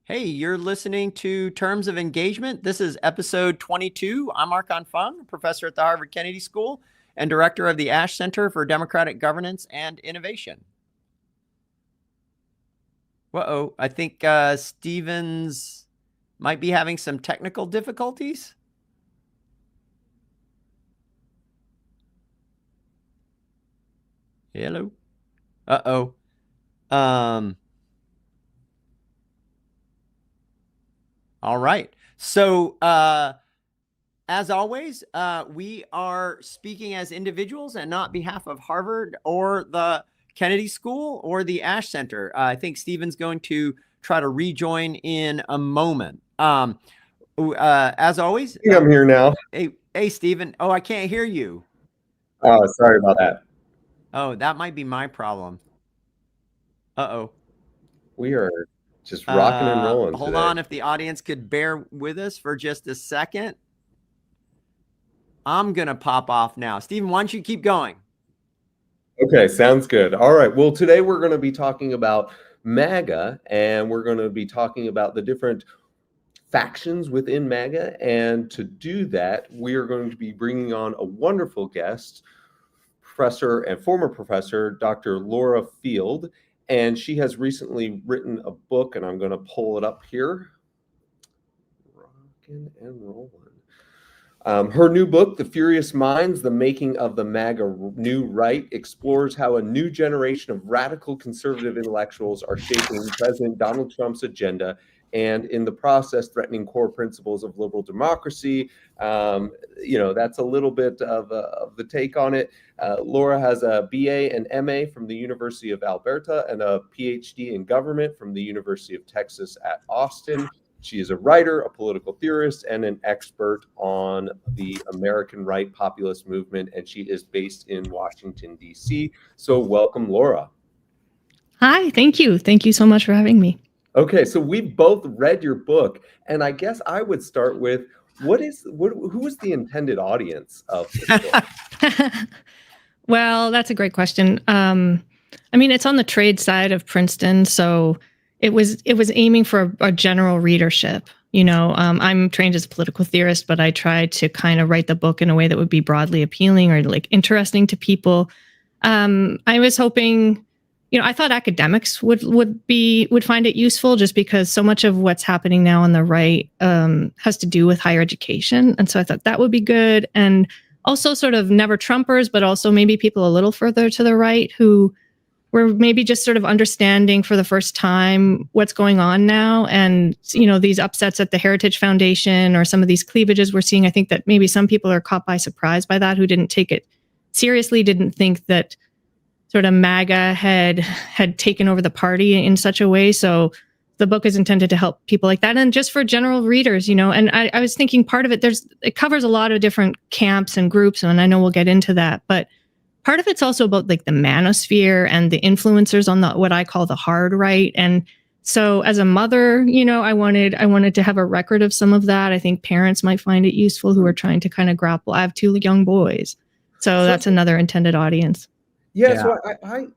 Hey, you're listening to Terms of Engagement. This is episode 22. I'm Archon Fung, professor at the Harvard Kennedy School and director of the Ash Center for Democratic Governance and Innovation. Uh-oh, I think Stevens might be having some technical difficulties. Hello. Uh-oh. All right. So, as always, we are speaking as individuals and not behalf of Harvard or the Kennedy School or the Ash Center. I think Stephen's going to try to rejoin in a moment. As always, I'm here now. Hey, Stephen. Oh, I can't hear you. Oh, sorry about that. Oh, that might be my problem. Uh-oh. We are just rocking and rolling Hold today. on, if the audience could bear with us for just a second. I'm going to pop off now. Stephen, why don't you keep going? Okay, sounds good. All right. Well, today we're going to be talking about MAGA, and we're going to be talking about the different factions within MAGA. And to do that, we are going to be bringing on a wonderful guest, professor and former professor, Dr. Laura Field. And she has recently written a book, and I'm going to pull it up here. Rocking and rolling. Her new book, The Furious Minds, The Making of the MAGA New Right, explores how a new generation of radical conservative intellectuals are shaping President Donald Trump's agenda and in the process threatening core principles of liberal democracy. That's a little bit of the take on it. Laura has a BA and MA from the University of Alberta and a PhD in government from the University of Texas at Austin. She is a writer, a political theorist, and an expert on the American right populist movement, and she is based in Washington, D.C. So welcome, Laura. Hi, thank you. Thank you so much for having me. Okay, so we've both read your book, and I guess I would start with, who is the intended audience of this book? Well, that's a great question. It's on the trade side of Princeton, so it was aiming for a general readership. I'm trained as a political theorist, but I tried to kind of write the book in a way that would be broadly appealing or like interesting to people. I was hoping, I thought academics would find it useful just because so much of what's happening now on the right has to do with higher education. And so I thought that would be good. And also sort of never Trumpers, but also maybe people a little further to the right who were maybe just sort of understanding for the first time what's going on now. And, these upsets at the Heritage Foundation or some of these cleavages we're seeing, I think that maybe some people are caught by surprise by that, who didn't take it seriously, didn't think that sort of MAGA had taken over the party in such a way. So the book is intended to help people like that. And just for general readers, and I was thinking part of it, it covers a lot of different camps and groups. And I know we'll get into that, but part of it's also about like the manosphere and the influencers on what I call the hard right. And so as a mother, I wanted to have a record of some of that. I think parents might find it useful who are trying to kind of grapple. I have two young boys. So that's another intended audience. Yeah, so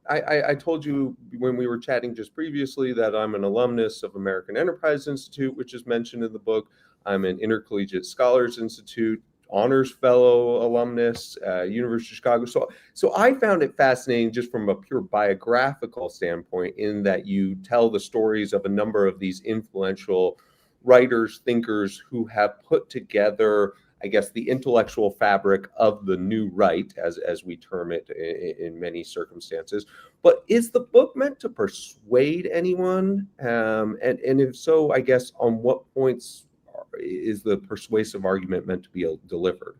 I told you when we were chatting just previously that I'm an alumnus of American Enterprise Institute, which is mentioned in the book. I'm an Intercollegiate Scholars Institute honors fellow alumnus, University of Chicago. So I found it fascinating just from a pure biographical standpoint in that you tell the stories of a number of these influential writers, thinkers who have put together, I guess, the intellectual fabric of the new right, as we term it in many circumstances. But is the book meant to persuade anyone? And if so, I guess, on what points is the persuasive argument meant to be delivered?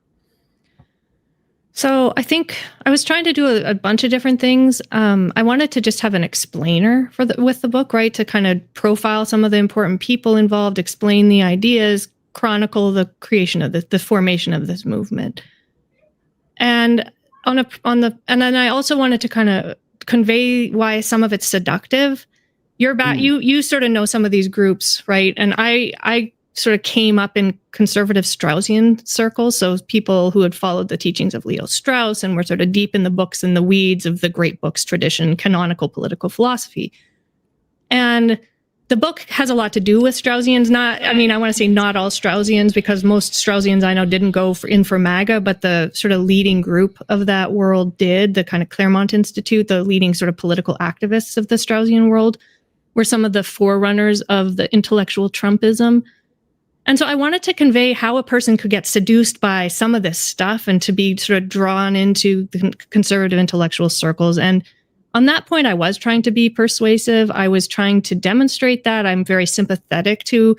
So I think I was trying to do a bunch of different things. I wanted to just have an explainer with the book, right? To kind of profile some of the important people involved, explain the ideas, chronicle the creation of the formation of this movement. And and then I also wanted to kind of convey why some of it's seductive. You sort of know some of these groups, right? And I sort of came up in conservative Straussian circles. So people who had followed the teachings of Leo Strauss and were sort of deep in the books and the weeds of the great books tradition, canonical political philosophy. And the book has a lot to do with Straussians. I want to say not all Straussians, because most Straussians I know didn't go in for MAGA, but the sort of leading group of that world did. The kind of Claremont Institute, the leading sort of political activists of the Straussian world, were some of the forerunners of the intellectual Trumpism. And so I wanted to convey how a person could get seduced by some of this stuff and to be sort of drawn into the conservative intellectual circles. And on that point, I was trying to be persuasive. I was trying to demonstrate that I'm very sympathetic to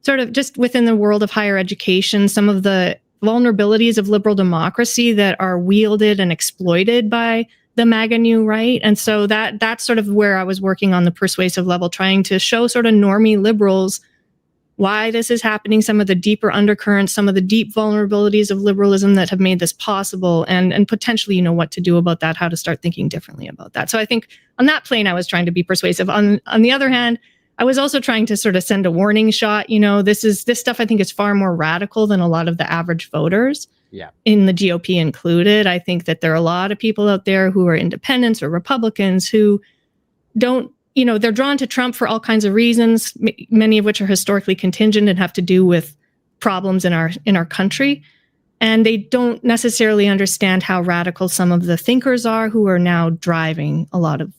sort of just within the world of higher education, some of the vulnerabilities of liberal democracy that are wielded and exploited by the MAGA New Right. And so that's sort of where I was working on the persuasive level, trying to show sort of normie liberals why this is happening, some of the deeper undercurrents, some of the deep vulnerabilities of liberalism that have made this possible, and potentially, what to do about that, how to start thinking differently about that. So I think on that plane, I was trying to be persuasive. On the other hand, I was also trying to sort of send a warning shot. This stuff I think is far more radical than a lot of the average voters. Yeah. In the GOP included. I think that there are a lot of people out there who are independents or Republicans who don't, they're drawn to Trump for all kinds of reasons, many of which are historically contingent and have to do with problems in our country. And they don't necessarily understand how radical some of the thinkers are who are now driving a lot of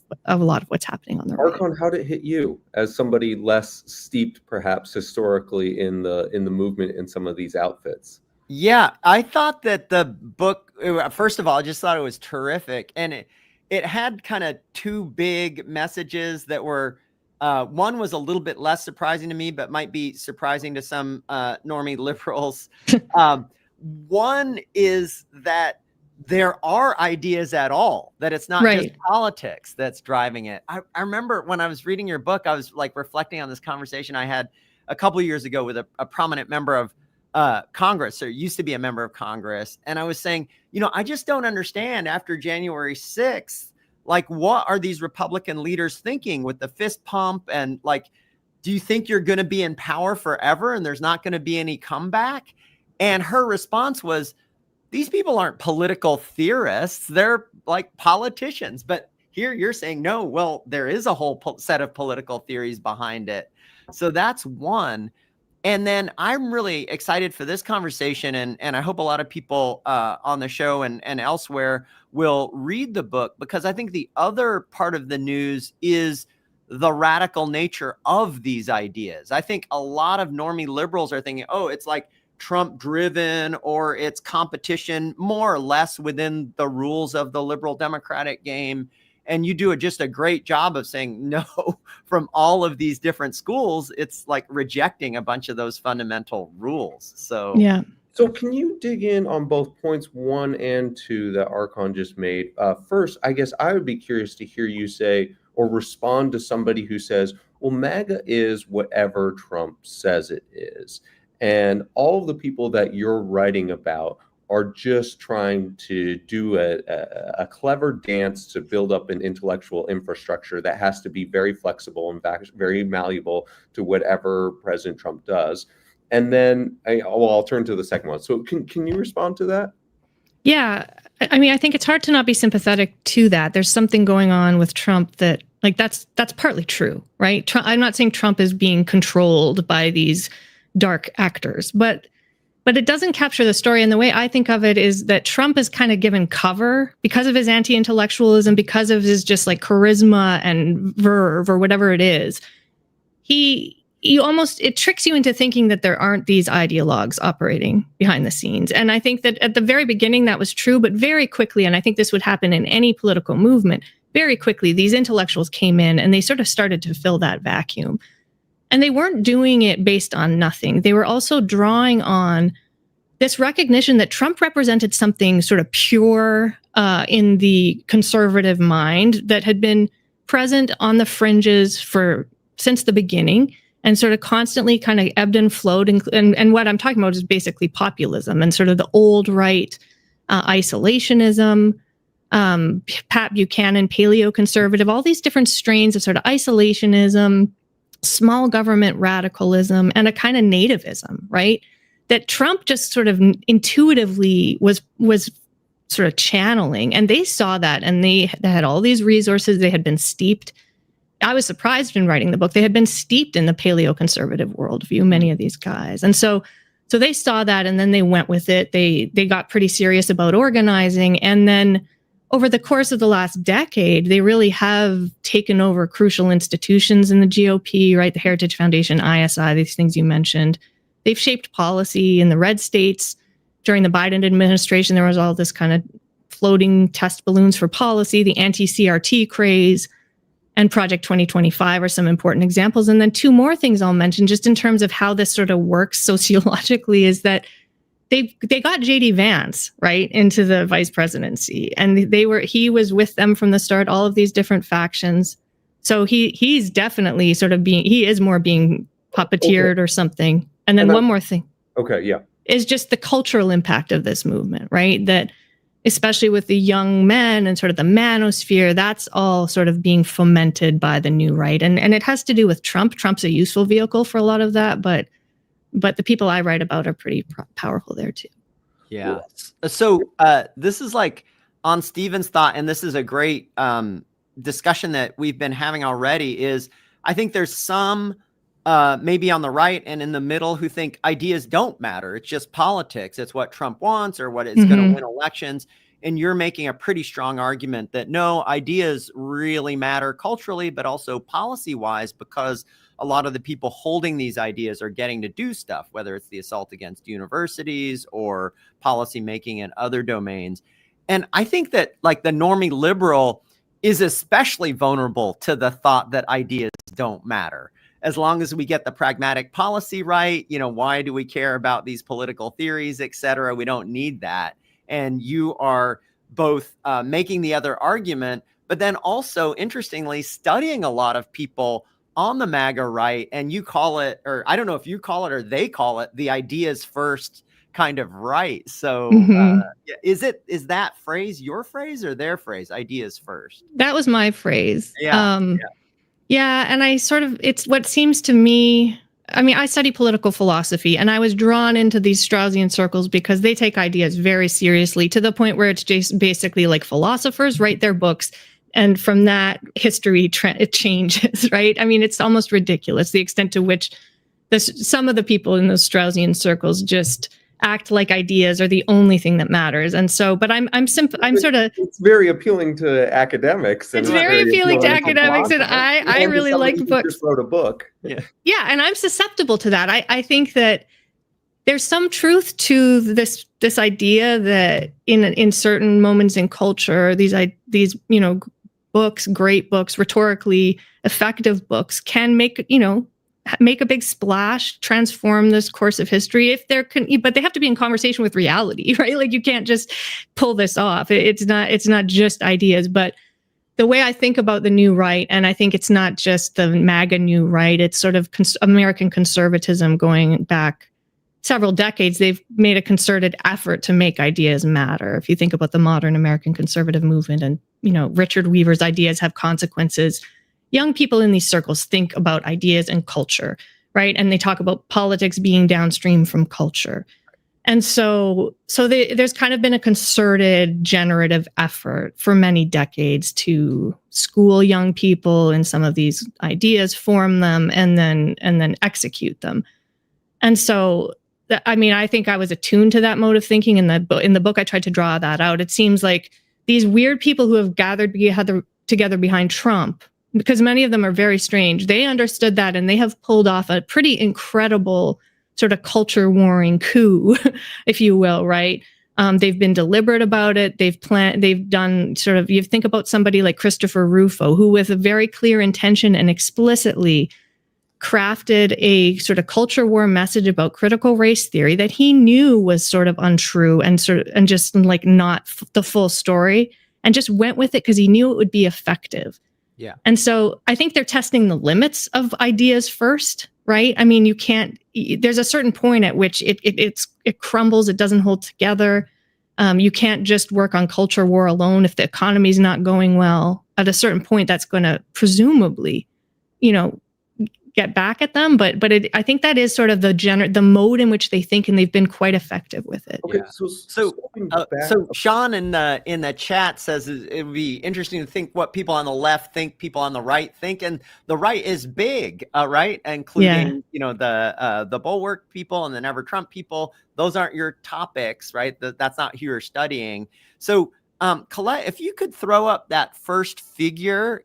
what's happening on the right. Archon, how did it hit you as somebody less steeped, perhaps historically, in the movement in some of these outfits? Yeah, I thought that the book, first of all, I just thought it was terrific. And it had kind of two big messages that were, one was a little bit less surprising to me, but might be surprising to some normie liberals. One is that there are ideas at all, that it's not just politics that's driving it. I remember when I was reading your book, I was like reflecting on this conversation I had a couple of years ago with a prominent member of Congress, or used to be a member of Congress. And I was saying, I just don't understand after January 6th, like, what are these Republican leaders thinking with the fist pump? And like, do you think you're going to be in power forever and there's not going to be any comeback? And her response was, these people aren't political theorists. They're like politicians. But here you're saying, no, well, there is a whole set of political theories behind it. So that's one. And then I'm really excited for this conversation, and I hope a lot of people on the show and elsewhere will read the book, because I think the other part of the news is the radical nature of these ideas. I think a lot of normie liberals are thinking, oh, it's like Trump driven, or it's competition more or less within the rules of the liberal democratic game. And you do just a great job of saying, no, from all of these different schools, it's like rejecting a bunch of those fundamental rules. So, yeah. So can you dig in on both points 1 and 2 that Archon just made? First, I guess I would be curious to hear you say or respond to somebody who says, well, MAGA is whatever Trump says it is. And all of the people that you're writing about are just trying to do a clever dance to build up an intellectual infrastructure that has to be very flexible and very malleable to whatever President Trump does. And then, I'll turn to the second one. So can you respond to that? Yeah. I think it's hard to not be sympathetic to that. There's something going on with Trump that, like, that's partly true, right? I'm not saying Trump is being controlled by these dark actors, but it doesn't capture the story. And the way I think of it is that Trump is kind of given cover because of his anti-intellectualism, because of his just like charisma and verve or whatever it is. It tricks you into thinking that there aren't these ideologues operating behind the scenes. And I think that at the very beginning that was true, but very quickly, and I think this would happen in any political movement, very quickly, these intellectuals came in and they sort of started to fill that vacuum. And they weren't doing it based on nothing. They were also drawing on this recognition that Trump represented something sort of pure in the conservative mind that had been present on the fringes since the beginning and sort of constantly kind of ebbed and flowed. And what I'm talking about is basically populism and sort of the old right isolationism, Pat Buchanan, paleoconservative, all these different strains of sort of isolationism, small government radicalism, and a kind of nativism, right? That Trump just sort of intuitively was sort of channeling. And they saw that, and they had all these resources. They had been steeped I was surprised in writing the book. They had been steeped in the paleoconservative worldview, many of these guys. And so they saw that, and then they went with it. They got pretty serious about organizing. And then over the course of the last decade, they really have taken over crucial institutions in the GOP, right? The Heritage Foundation, ISI, these things you mentioned. They've shaped policy in the red states. During the Biden administration, there was all this kind of floating test balloons for policy, the anti-CRT craze, and Project 2025 are some important examples. And then two more things I'll mention just in terms of how this sort of works sociologically is that they got JD Vance, right, into the vice presidency. And he was with them from the start, all of these different factions. So he's definitely sort of he is more being puppeteered or something. And then one more thing. Okay, yeah. Is just the cultural impact of this movement, right? That especially with the young men and sort of the manosphere, that's all sort of being fomented by the new right. And it has to do with Trump. Trump's a useful vehicle for a lot of that, but the people I write about are pretty powerful there too. Yeah. So this is like on Stephen's thought, and this is a great discussion that we've been having already, is I think there's some maybe on the right and in the middle who think ideas don't matter. It's just politics. It's what Trump wants or what is going to win elections. And you're making a pretty strong argument that no, ideas really matter culturally, but also policy wise, because a lot of the people holding these ideas are getting to do stuff, whether it's the assault against universities or policy making in other domains. And I think that like the normie liberal is especially vulnerable to the thought that ideas don't matter. As long as we get the pragmatic policy right, why do we care about these political theories, et cetera? We don't need that. And you are both making the other argument, but then also, interestingly, studying a lot of people on the MAGA right. And you call it, or I don't know if you call it or they call it, the ideas first kind of right. So is that phrase your phrase or their phrase, ideas first? That was my phrase. Yeah. Yeah, and it's what seems to me, I mean, I study political philosophy, and I was drawn into these Straussian circles because they take ideas very seriously to the point where it's just basically like philosophers write their books, and from that history it changes, right? I mean, it's almost ridiculous the extent to which some of the people in those Straussian circles just act like ideas are the only thing that matters. And so, but I'm sort of, it's very appealing to academics. It's very appealing to academics. And I really like books. Just wrote a book. Yeah. And I'm susceptible to that. I think that there's some truth to this idea that in certain moments in culture, these books, great books, rhetorically effective books can make a big splash, transform this course of history but they have to be in conversation with reality, right? Like you can't just pull this off. It's not just ideas, but the way I think about the new right, and I think it's not just the MAGA new right, it's sort of American conservatism going back several decades. They've made a concerted effort to make ideas matter. If you think about the modern American conservative movement and, Richard Weaver's ideas have consequences, young people in these circles think about ideas and culture, right? And they talk about politics being downstream from culture. And so there's kind of been a concerted generative effort for many decades to school young people in some of these ideas, form them, and then execute them. And so, I think I was attuned to that mode of thinking. In the book, I tried to draw that out. It seems like these weird people who have gathered together behind Trump, because many of them are very strange, they understood that, and they have pulled off a pretty incredible sort of culture warring coup, if you will, right? They've been deliberate about it. They've done sort of, you think about somebody like Christopher Rufo, who with a very clear intention and explicitly crafted a sort of culture war message about critical race theory that he knew was sort of untrue and just like not the full story, and just went with it because he knew it would be effective. Yeah. And so I think they're testing the limits of ideas first, right? I mean, there's a certain point at which it crumbles. It doesn't hold together. You can't just work on culture war alone if the economy's not going well. At a certain point, that's going to presumably, get back at them, but I think that is sort of the mode in which they think, and they've been quite effective with it. Okay, Yeah. So Sean in the chat says it would be interesting to think what people on the left think, people on the right think, and the right is big, right, including the Bulwark people and the Never Trump people. Those aren't your topics, right? That's not who you're studying. So Colette, if you could throw up that first figure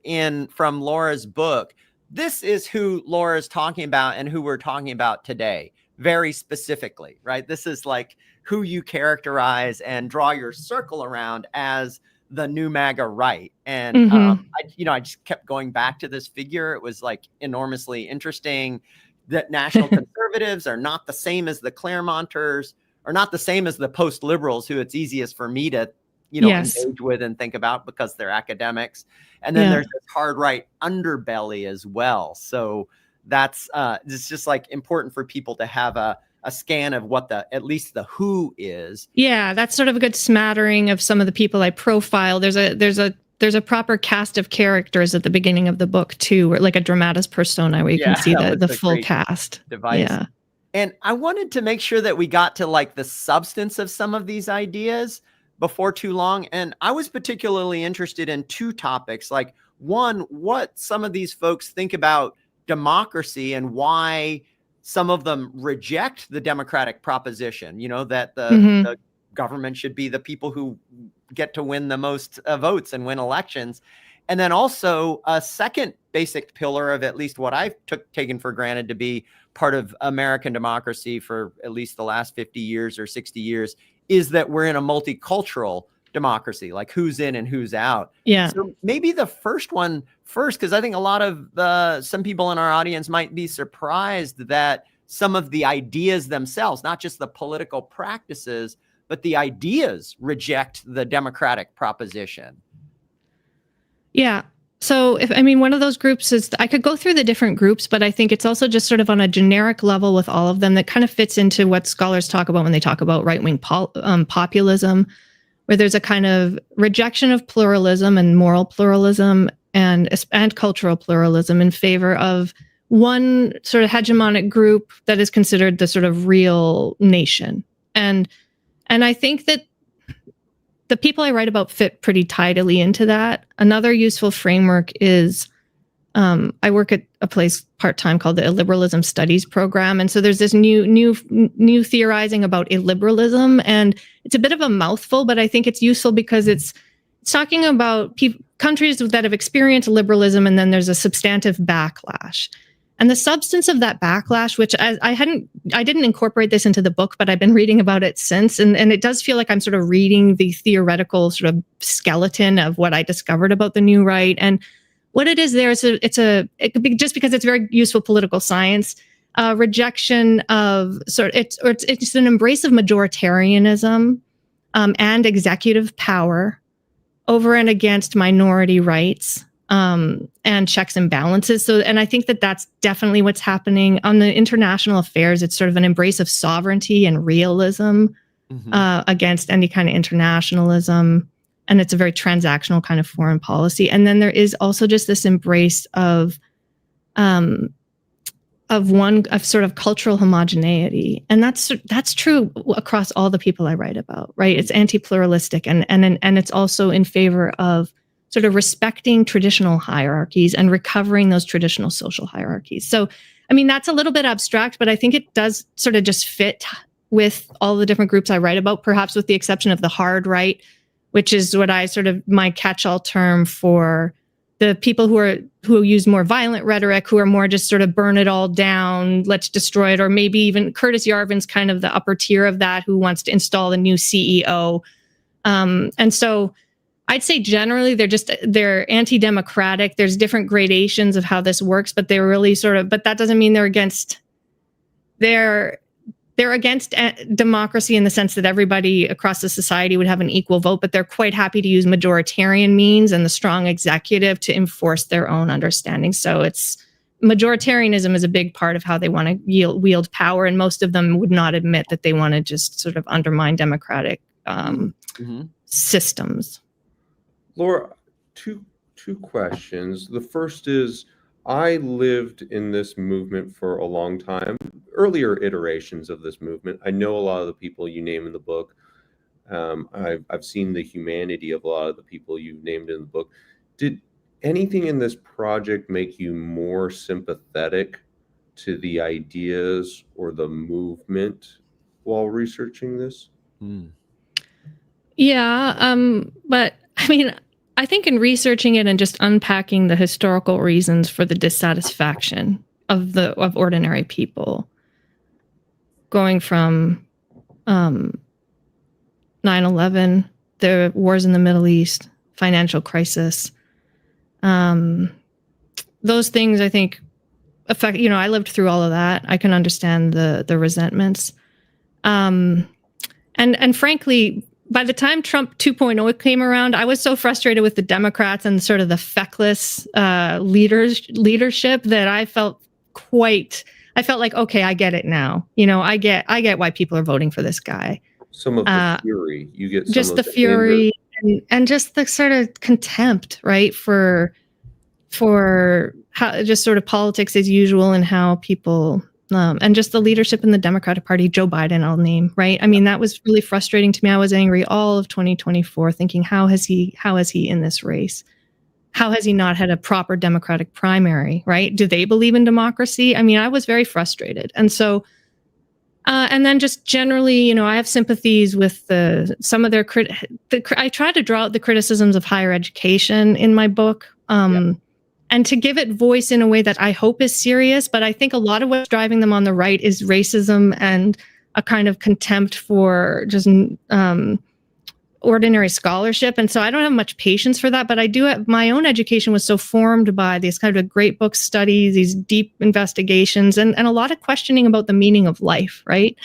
from Laura's book. This is who Laura is talking about and who we're talking about today, very specifically, right? This is like who you characterize and draw your circle around as the new MAGA right. And I just kept going back to this figure. It was like enormously interesting that national conservatives are not the same as the Claremonters, or not the same as the post-liberals, who it's easiest for me to engage with and think about because they're academics. And then there's this hard right underbelly as well. So that's it's just like important for people to have a scan of what at least the who is. Yeah, that's sort of a good smattering of some of the people I profile. There's a proper cast of characters at the beginning of the book too, where, like a dramatis persona, where you can see the full cast. Device. Yeah. And I wanted to make sure that we got to like the substance of some of these ideas before too long. And I was particularly interested in two topics. Like, one, what some of these folks think about democracy and why some of them reject the democratic proposition, that the government should be the people who get to win the most votes and win elections. And then also a second basic pillar of at least what I've taken for granted to be part of American democracy for at least the last 50 years or 60 years is that we're in a multicultural democracy, like who's in and who's out. Yeah. So maybe the first one first, because I think a lot of some people in our audience might be surprised that some of the ideas themselves, not just the political practices, but the ideas reject the democratic proposition. Yeah. So one of those groups is, I could go through the different groups, but I think it's also just sort of on a generic level with all of them that kind of fits into what scholars talk about when they talk about right-wing populism, where there's a kind of rejection of pluralism and moral pluralism and cultural pluralism in favor of one sort of hegemonic group that is considered the sort of real nation. And I think that the people I write about fit pretty tidily into that. Another useful framework is I work at a place part-time called the Illiberalism Studies Program. And so there's this new theorizing about illiberalism. And it's a bit of a mouthful, but I think it's useful because it's talking about countries that have experienced liberalism, and then there's a substantive backlash. And the substance of that backlash, which I didn't incorporate this into the book, but I've been reading about it since. And it does feel like I'm sort of reading the theoretical sort of skeleton of what I discovered about the new right. And what it is there is it could be just because it's very useful political science, rejection of it's an embrace of majoritarianism and executive power over and against minority rights. And checks and balances. And I think that that's definitely what's happening on the international affairs. It's sort of an embrace of sovereignty and realism against any kind of internationalism. And it's a very transactional kind of foreign policy. And then there is also just this embrace of sort of cultural homogeneity. And that's true across all the people I write about, right? It's anti-pluralistic and it's also in favor of sort of respecting traditional hierarchies and recovering those traditional social hierarchies. So, that's a little bit abstract, but I think it does sort of just fit with all the different groups I write about, perhaps with the exception of the hard right, which is what I sort of my catch-all term for the people who use more violent rhetoric, who are more just sort of burn it all down, let's destroy it, or maybe even Curtis Yarvin's kind of the upper tier of that, who wants to install a new CEO. And so I'd say generally they're anti-democratic. There's different gradations of how this works, but they're really but that doesn't mean they're against democracy in the sense that everybody across the society would have an equal vote, but they're quite happy to use majoritarian means and the strong executive to enforce their own understanding. So majoritarianism is a big part of how they want to wield power, and most of them would not admit that they want to just sort of undermine democratic systems. Laura, two questions. The first is, I lived in this movement for a long time, earlier iterations of this movement. I know a lot of the people you name in the book. I've seen the humanity of a lot of the people you named in the book. Did anything in this project make you more sympathetic to the ideas or the movement while researching this? Yeah, but I mean, I think in researching it and just unpacking the historical reasons for the dissatisfaction of ordinary people, going from 9/11, the wars in the Middle East, financial crisis, those things I think affect. I lived through all of that. I can understand the resentments, and frankly, by the time Trump 2.0 came around, I was so frustrated with the Democrats and sort of the feckless leadership that I felt like, okay, I get it now. I get why people are voting for this guy. Some of the fury, you get some just of the fury and just the sort of contempt, right, for how just sort of politics as usual and how people and just the leadership in the Democratic Party, Joe Biden, I'll name, right? I mean, that was really frustrating to me. I was angry all of 2024, thinking, how is he in this race? How has he not had a proper Democratic primary, right? Do they believe in democracy? I mean, I was very frustrated. And so, and then just generally, I have sympathies with some of their I try to draw out the criticisms of higher education in my book. And to give it voice in a way that I hope is serious, but I think a lot of what's driving them on the right is racism and a kind of contempt for just ordinary scholarship. And so I don't have much patience for that, but I do have, my own education was so formed by these kind of great book studies, these deep investigations, and a lot of questioning about the meaning of life, right?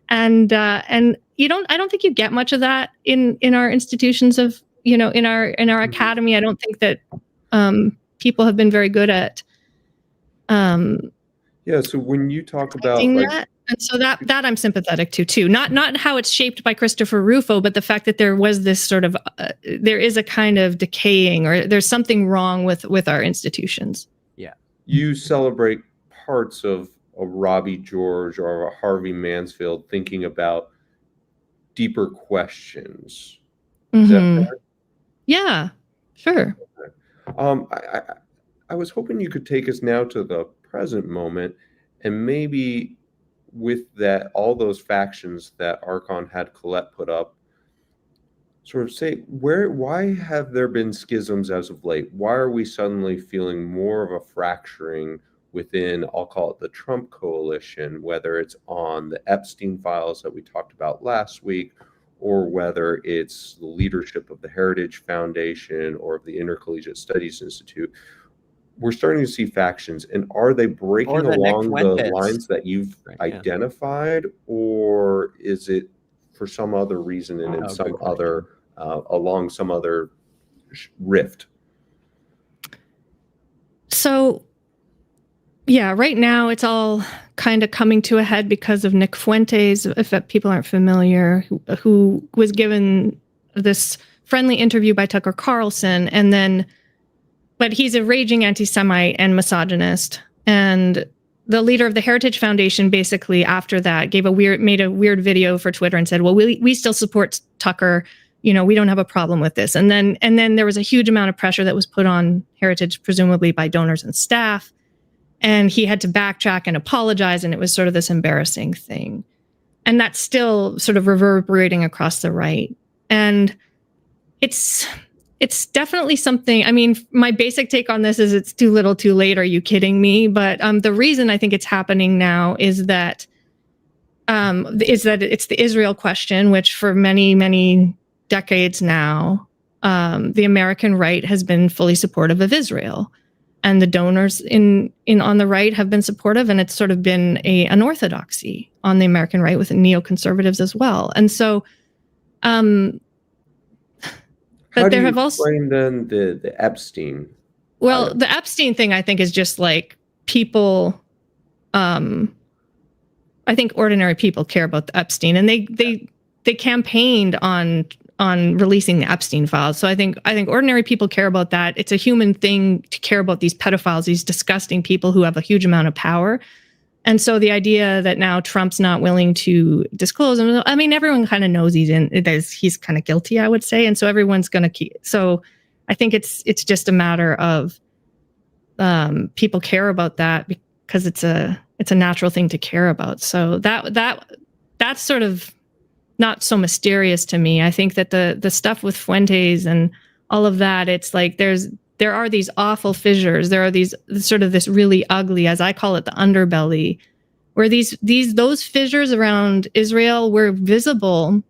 And I don't think you get much of that in our institutions of, in our academy. I don't think that people have been very good at so when you talk about that, and so that I'm sympathetic to too, not how it's shaped by Christopher Rufo, but the fact that there was this sort of there is a kind of decaying, or there's something wrong with our institutions. You celebrate parts of a Robbie George or a Harvey Mansfield thinking about deeper questions. Is that fair? Yeah, sure. I was hoping you could take us now to the present moment, and maybe with that, all those factions that Archon had Colette put up, sort of say, why have there been schisms as of late? Why are we suddenly feeling more of a fracturing within, I'll call it the Trump coalition, whether it's on the Epstein files that we talked about last week, or whether it's the leadership of the Heritage Foundation or of the Intercollegiate Studies Institute? We're starting to see factions, and are they breaking along the lines that you've identified, or is it for some other reason and in some other along some other rift? So, yeah, right now it's all kind of coming to a head because of Nick Fuentes, if people aren't familiar, who was given this friendly interview by Tucker Carlson, but he's a raging anti-Semite and misogynist. And the leader of the Heritage Foundation basically after that made a weird video for Twitter and said, well, we still support Tucker. We don't have a problem with this. And then there was a huge amount of pressure that was put on Heritage, presumably by donors and staff. And he had to backtrack and apologize. And it was sort of this embarrassing thing. And that's still sort of reverberating across the right. And it's definitely something. I mean, my basic take on this is it's too little too late. Are you kidding me? But the reason I think it's happening now is that it's the Israel question, which for many, many decades now, the American right has been fully supportive of Israel. And the donors on the right have been supportive, and it's sort of been an orthodoxy on the American right with neoconservatives as well. And so, how do you explain then the Epstein? Well, the Epstein thing, I think, is just like people. I think ordinary people care about the Epstein, and they campaigned on releasing the Epstein files. So I think ordinary people care about that. It's a human thing to care about these pedophiles, these disgusting people who have a huge amount of power. And so the idea that now Trump's not willing to disclose him, I mean, everyone kind of knows he's kind of guilty, I would say. And so everyone's going to keep. So I think it's just a matter of people care about that because it's a natural thing to care about. So that's sort of not so mysterious to me. I think that the stuff with Fuentes and all of that, it's like there are these awful fissures. There are these sort of this really ugly, as I call it, the underbelly, where those fissures around Israel were visible,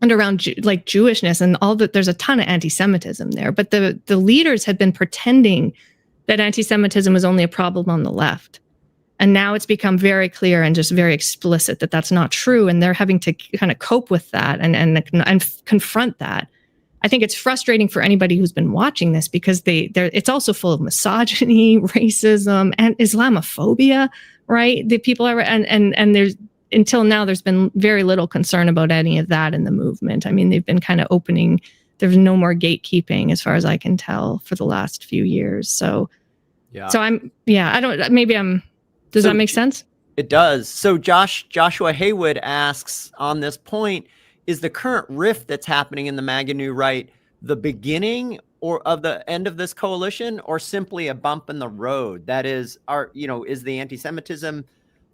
and around like Jewishness and all that. There's a ton of anti-Semitism there, but the leaders had been pretending that anti-Semitism was only a problem on the left. And now it's become very clear and just very explicit that that's not true. And they're having to kind of cope with that and confront that. I think it's frustrating for anybody who's been watching this because it's also full of misogyny, racism, and Islamophobia, right? The people are, and there's, until now, there's been very little concern about any of that in the movement. I mean, they've been kind of opening, there's no more gatekeeping as far as I can tell for the last few years. So, does that make sense? It does. So Joshua Haywood asks on this point, is the current rift that's happening in the MAGA New Right the beginning or of the end of this coalition, or simply a bump in the road? That is, is the anti-Semitism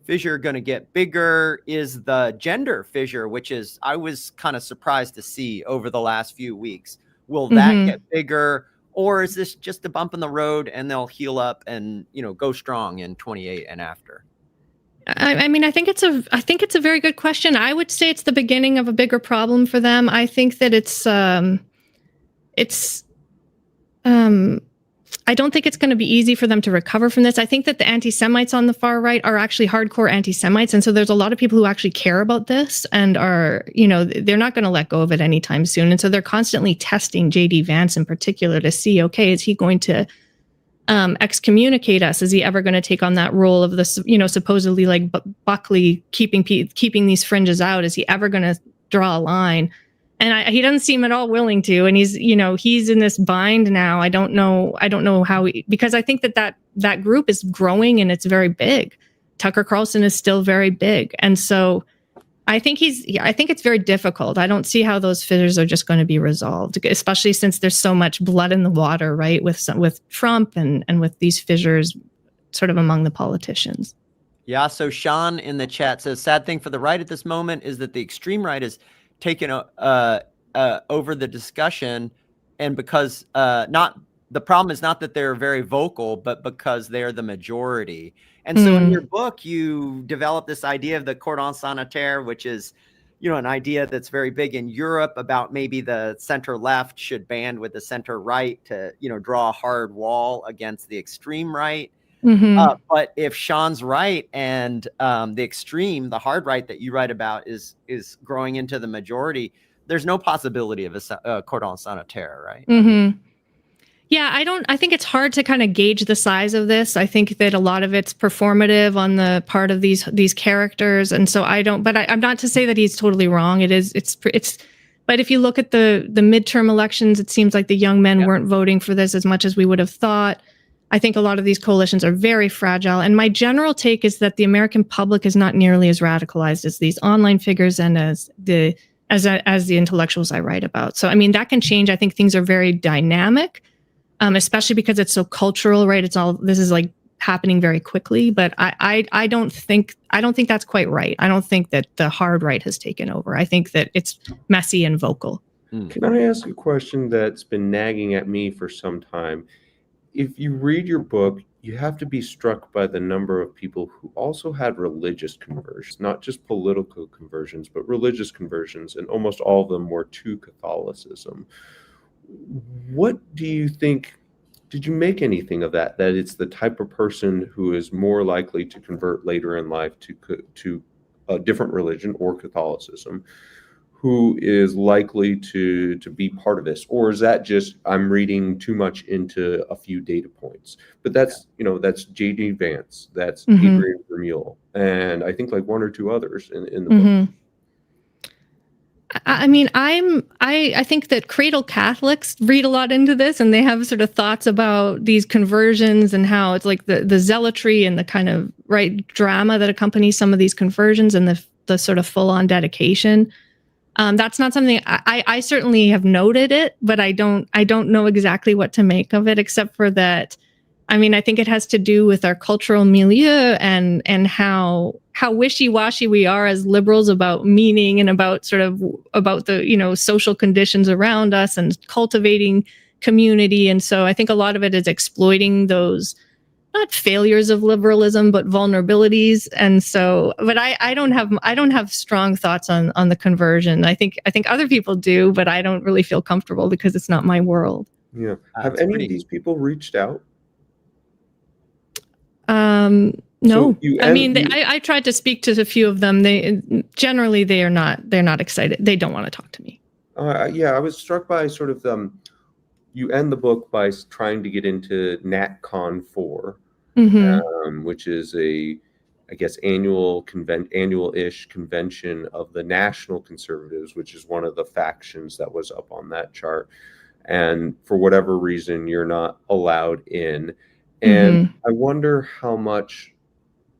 fissure going to get bigger? Is the gender fissure, which is I was kind of surprised to see over the last few weeks, will that get bigger, or is this just a bump in the road and they'll heal up and go strong in 28 and after? I mean, I think it's a very good question. I would say it's the beginning of a bigger problem for them. I think that I don't think it's going to be easy for them to recover from this. I think that the anti-Semites on the far right are actually hardcore anti-Semites. And so there's a lot of people who actually care about this and are, they're not going to let go of it anytime soon. And so they're constantly testing J.D. Vance in particular to see, okay, is he going to excommunicate us? Is he ever going to take on that role of this, supposedly like Buckley keeping these fringes out? Is he ever going to draw a line? And he doesn't seem at all willing to. And he's in this bind now. I don't know how, because I think that group is growing and it's very big. Tucker Carlson is still very big. And so I think it's very difficult. I don't see how those fissures are just going to be resolved, especially since there's so much blood in the water, right? With Trump and with these fissures sort of among the politicians. Yeah. So Sean in the chat says, sad thing for the right at this moment is that the extreme right is taken over the discussion. And because the problem is not that they're very vocal, but because they're the majority. And so in your book, you develop this idea of the cordon sanitaire, which is, an idea that's very big in Europe about maybe the center left should band with the center right to, draw a hard wall against the extreme right. But if Sean's right and the hard right that you write about is growing into the majority, there's no possibility of a cordon sanitaire, right? Yeah, I think it's hard to kind of gauge the size of this. I think that a lot of it's performative on the part of these characters. And so I'm not to say that he's totally wrong. But if you look at the midterm elections, it seems like the young men weren't voting for this as much as we would have thought. I think a lot of these coalitions are very fragile. And my general take is that the American public is not nearly as radicalized as these online figures and as the intellectuals I write about. So, I mean, that can change. I think things are very dynamic. Especially because it's so cultural, right? This is like happening very quickly, but I don't think that's quite right. I don't think that the hard right has taken over. I think that it's messy and vocal. Can I ask a question that's been nagging at me for some time? If you read your book, you have to be struck by the number of people who also had religious conversions, not just political conversions, but religious conversions, and almost all of them were to Catholicism. What do you think? Did you make anything of that it's the type of person who is more likely to convert later in life to a different religion or Catholicism, who is likely to be part of this? Or is that just I'm reading too much into a few data points? But that's J.D. Vance, that's Adrian Vermeule, and I think like one or two others in the book. I mean, I think that cradle Catholics read a lot into this, and they have sort of thoughts about these conversions and how it's like the zealotry and the kind of drama that accompanies some of these conversions and the sort of full on dedication. That's not something I certainly have noted it, but I don't know exactly what to make of it, except for that. I mean, I think it has to do with our cultural milieu and how wishy-washy we are as liberals about meaning and about the social conditions around us and cultivating community. And so I think a lot of it is exploiting those not failures of liberalism, but vulnerabilities. And so, but I don't have strong thoughts on the conversion. I think other people do, but I don't really feel comfortable because it's not my world. Yeah. Have any of these people reached out? No. So I tried to speak to a few of them. They're not excited. They don't want to talk to me. Yeah, I was struck by sort of you end the book by trying to get into NatCon 4, which is I guess annual-ish convention of the National Conservatives, which is one of the factions that was up on that chart. And for whatever reason, you're not allowed in. And I wonder how much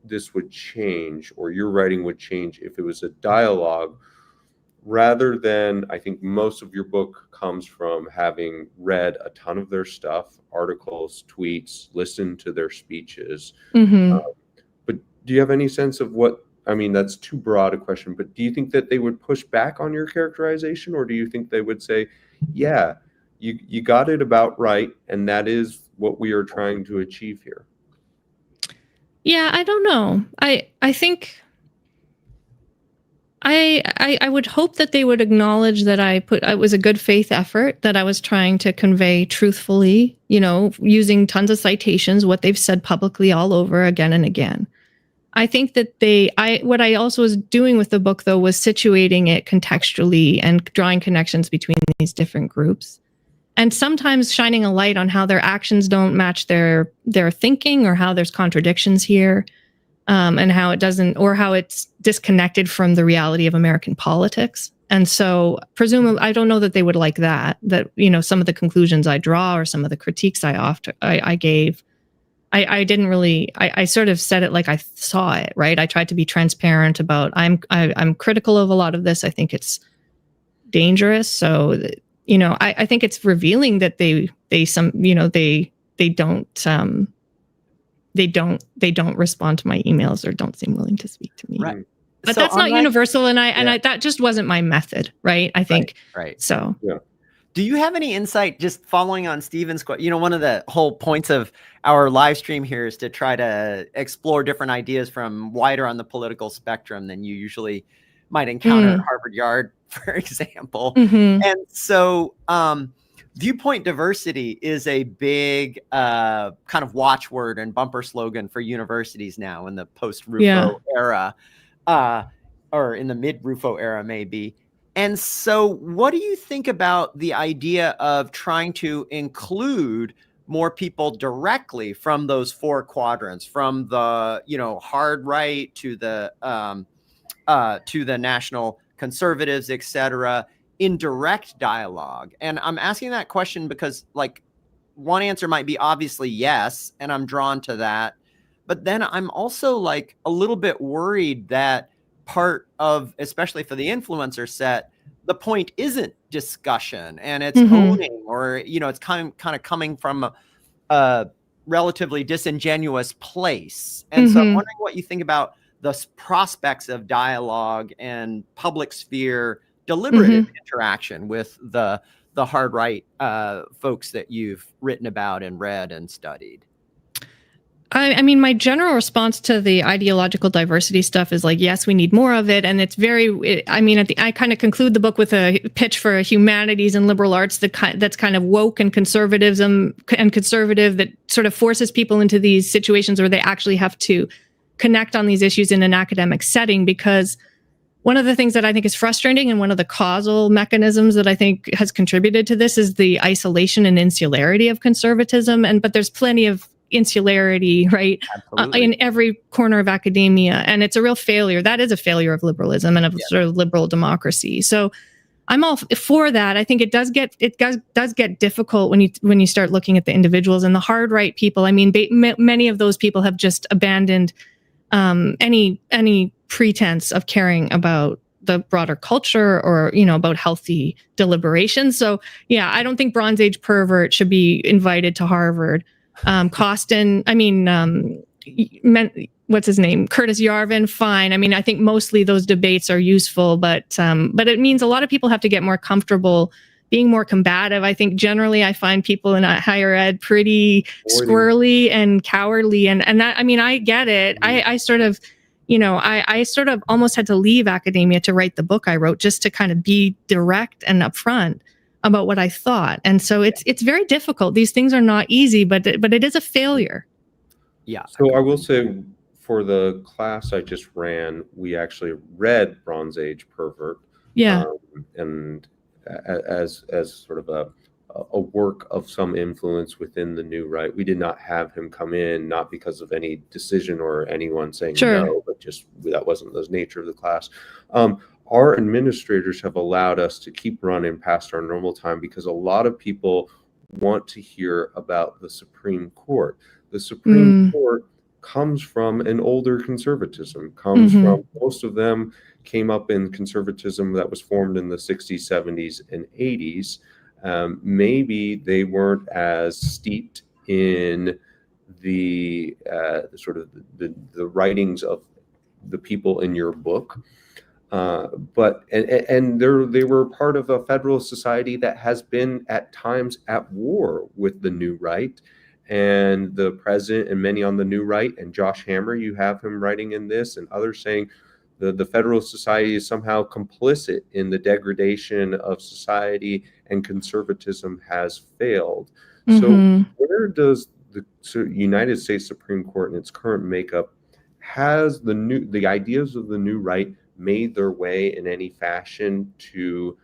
this would change, or your writing would change, if it was a dialogue rather than, I think most of your book comes from having read a ton of their stuff, articles, tweets, listened to their speeches. But do you have any sense of that's too broad a question, but do you think that they would push back on your characterization, or do you think they would say, yeah, you got it about right, and that is what we are trying to achieve here? Yeah, I don't know. I think I would hope that they would acknowledge that it was a good faith effort, that I was trying to convey truthfully, using tons of citations, what they've said publicly all over again and again. I think that what I also was doing with the book, though, was situating it contextually and drawing connections between these different groups. And sometimes shining a light on how their actions don't match their thinking, or how there's contradictions here, and how it doesn't, or how it's disconnected from the reality of American politics. And so, presumably, I don't know that they would like that. That some of the conclusions I draw or some of the critiques I gave, I didn't really. I sort of said it like I saw it. Right. I tried to be transparent about. I'm critical of a lot of this. I think it's dangerous. So. I think it's revealing that they don't respond to my emails or don't seem willing to speak to me. Right. But so that's not universal, and that just wasn't my method, right? I think. Right. So. Yeah. Do you have any insight, just following on Stephen's question? One of the whole points of our live stream here is to try to explore different ideas from wider on the political spectrum than you usually might encounter at Harvard Yard, for example. And so viewpoint diversity is a big kind of watchword and bumper slogan for universities now in the post-Rufo era, or in the mid-Rufo era, maybe. And so what do you think about the idea of trying to include more people directly from those four quadrants, from the, hard right to the national conservatives, et cetera, in direct dialogue? And I'm asking that question because, one answer might be obviously yes, and I'm drawn to that. But then I'm also a little bit worried that part of, especially for the influencer set, the point isn't discussion and it's owning, or, it's kind of coming from a relatively disingenuous place. And so I'm wondering what you think about the prospects of dialogue and public sphere deliberative interaction with the hard right folks that you've written about and read and studied. I mean, my general response to the ideological diversity stuff is yes, we need more of it. And it's I kind of conclude the book with a pitch for a humanities and liberal arts that's kind of woke and conservative that sort of forces people into these situations where they actually have to connect on these issues in an academic setting. Because one of the things that I think is frustrating, and one of the causal mechanisms that I think has contributed to this, is the isolation and insularity of conservatism. But there's plenty of insularity, right, in every corner of academia, and it's a real failure. That is a failure of liberalism and of sort of liberal democracy. So I'm all for that. I think it does get difficult when you start looking at the individuals and the hard right people. I mean, many of those people have just abandoned any pretense of caring about the broader culture or, about healthy deliberation. So yeah, I don't think Bronze Age pervert should be invited to Harvard. Costin, what's his name? Curtis Yarvin, fine. I mean, I think mostly those debates are useful, but it means a lot of people have to get more comfortable being more combative. I think generally I find people in higher ed pretty squirrely and cowardly. And that, I mean, I get it. I sort of, I sort of almost had to leave academia to write the book I wrote, just to kind of be direct and upfront about what I thought. And so it's very difficult. These things are not easy, but it is a failure. Yeah. So I will say, for the class I just ran, we actually read Bronze Age Pervert. Yeah. And as sort of a work of some influence within the New Right. We did not have him come in, not because of any decision or anyone saying no, but just that wasn't the nature of the class. Our administrators have allowed us to keep running past our normal time because a lot of people want to hear about the Supreme Court. The Supreme Court comes from an older conservatism, comes from, most of them came up in conservatism that was formed in the 60s, 70s, and 80s. Maybe they weren't as steeped in the sort of the writings of the people in your book, but they were part of a federalist society that has been at times at war with the New Right. And the president and many on the New Right, and Josh Hammer, you have him writing in this, and others saying the Federalist Society is somehow complicit in the degradation of society and conservatism has failed. So where does the United States Supreme Court in its current makeup, has the ideas of the New Right made their way in any fashion to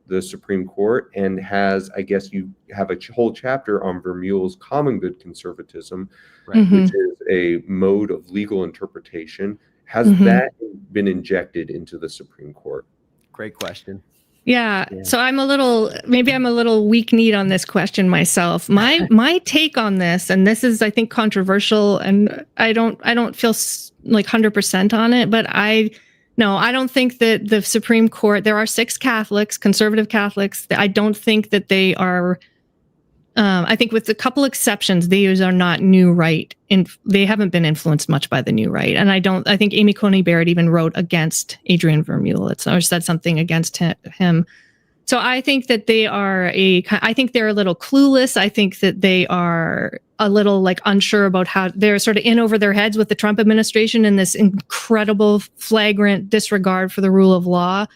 the Supreme Court? And I guess you have a whole chapter on Vermeule's common good conservatism, right, which is a mode of legal interpretation. Has that been injected into the Supreme Court? Great question. Yeah. So I'm a little weak-kneed on this question myself. My take on this, and this is, I think, controversial, and I don't feel like 100% on it, but I don't think that the Supreme Court, there are 6 Catholics, conservative Catholics. I don't think that they are, I think with a couple exceptions, these are not New Right. They haven't been influenced much by the New Right. And I think Amy Coney Barrett even wrote against Adrian Vermeule, or said something against him. So I think that I think they're a little clueless. I think that they are a little unsure about how they're sort of in over their heads with the Trump administration and this incredible flagrant disregard for the rule of law.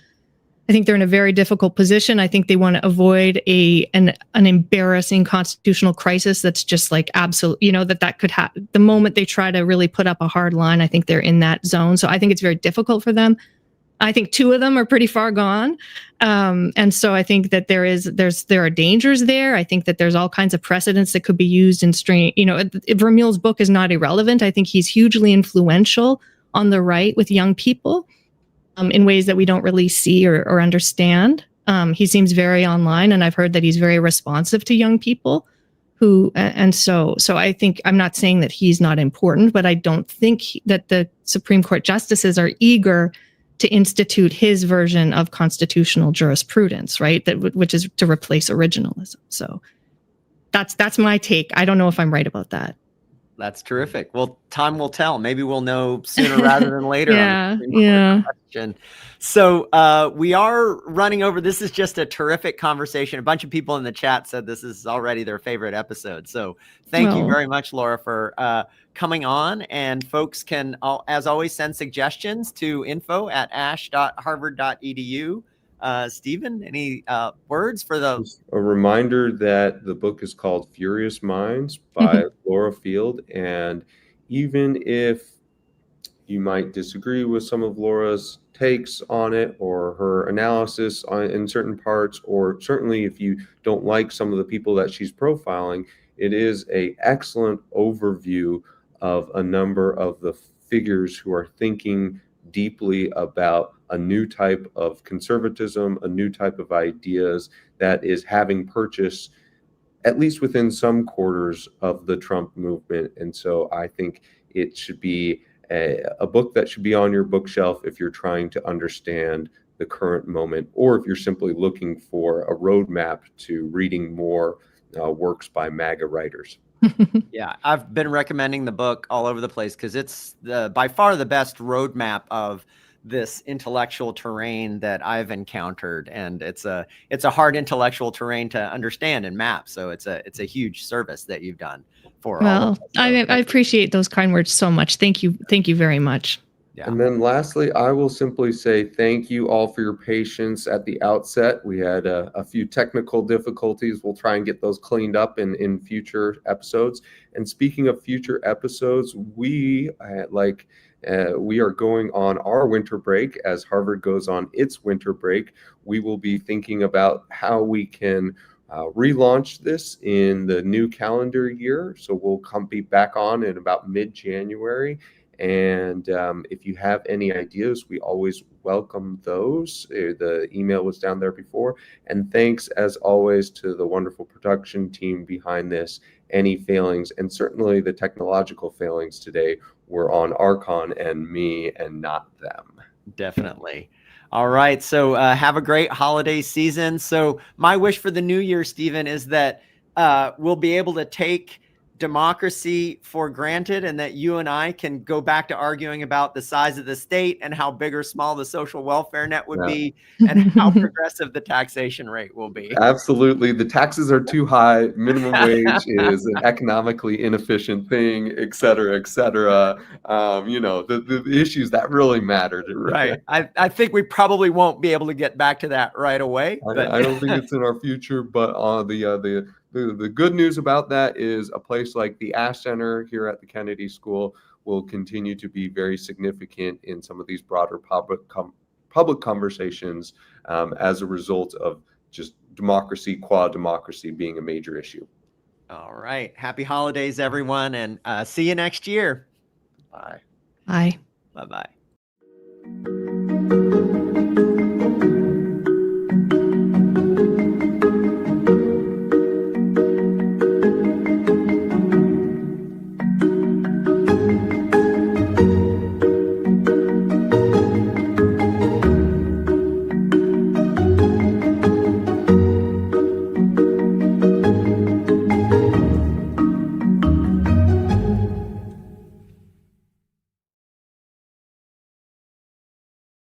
I think they're in a very difficult position. I think they want to avoid an embarrassing constitutional crisis that's just absolute, that could happen the moment they try to really put up a hard line. I think they're in that zone. So I think it's very difficult for them. I think 2 of them are pretty far gone. And so I think that there are dangers there. I think that there's all kinds of precedents that could be used in Vermeule's book is not irrelevant. I think he's hugely influential on the right with young people in ways that we don't really see or understand. He seems very online, and I've heard that he's very responsive to young people so I think, I'm not saying that he's not important, but I don't think that the Supreme Court justices are eager to institute his version of constitutional jurisprudence, right? Which is to replace originalism. So that's my take. I don't know if I'm right about that. That's terrific. Well, time will tell. Maybe we'll know sooner rather than later. Yeah. Question. So we are running over. This is just a terrific conversation. A bunch of people in the chat said this is already their favorite episode. So thank you very much, Laura, for coming on. And folks can, as always, send suggestions to info@ash.harvard.edu. Stephen, any words for those? A reminder that the book is called Furious Minds by Laura Field. And even if you might disagree with some of Laura's takes on it or her analysis in certain parts, or certainly if you don't like some of the people that she's profiling, it is an excellent overview of a number of the figures who are thinking deeply about a new type of conservatism, a new type of ideas that is having purchase, at least within some quarters of the Trump movement. And so I think it should be a book that should be on your bookshelf if you're trying to understand the current moment, or if you're simply looking for a roadmap to reading more works by MAGA writers. Yeah, I've been recommending the book all over the place because it's by far the best roadmap of this intellectual terrain that I've encountered, and it's a hard intellectual terrain to understand and map. So it's a huge service that you've done for all of Well, us. So, I appreciate those kind words so much. Thank you very much. yeah. And then lastly, I will simply say thank you all for your patience at the outset. We had a few technical difficulties. We'll try and get those cleaned up in future episodes. And speaking of future episodes, we are going on our winter break as Harvard goes on its winter break. We will be thinking about how we can relaunch this in the new calendar year. So we'll be back on in about mid-January. And if you have any ideas, we always welcome those. The email was down there before. And thanks, as always, to the wonderful production team behind this. Any failings, and certainly the technological failings today, were on Archon and me and not them. Definitely. All right. So have a great holiday season. So my wish for the new year, Stephen, is that we'll be able to take democracy for granted, and that you and I can go back to arguing about the size of the state and how big or small the social welfare net would be, and how progressive the taxation rate will be. Absolutely. The taxes are too high. Minimum wage is an economically inefficient thing, et cetera, et cetera. The issues that really mattered. Right. I think we probably won't be able to get back to that right away. But I don't think it's in our future, but the good news about that is a place like the Ash Center here at the Kennedy School will continue to be very significant in some of these broader public conversations as a result of just democracy, qua democracy being a major issue. All right. Happy holidays, everyone, and see you next year. Bye. Bye. Bye-bye.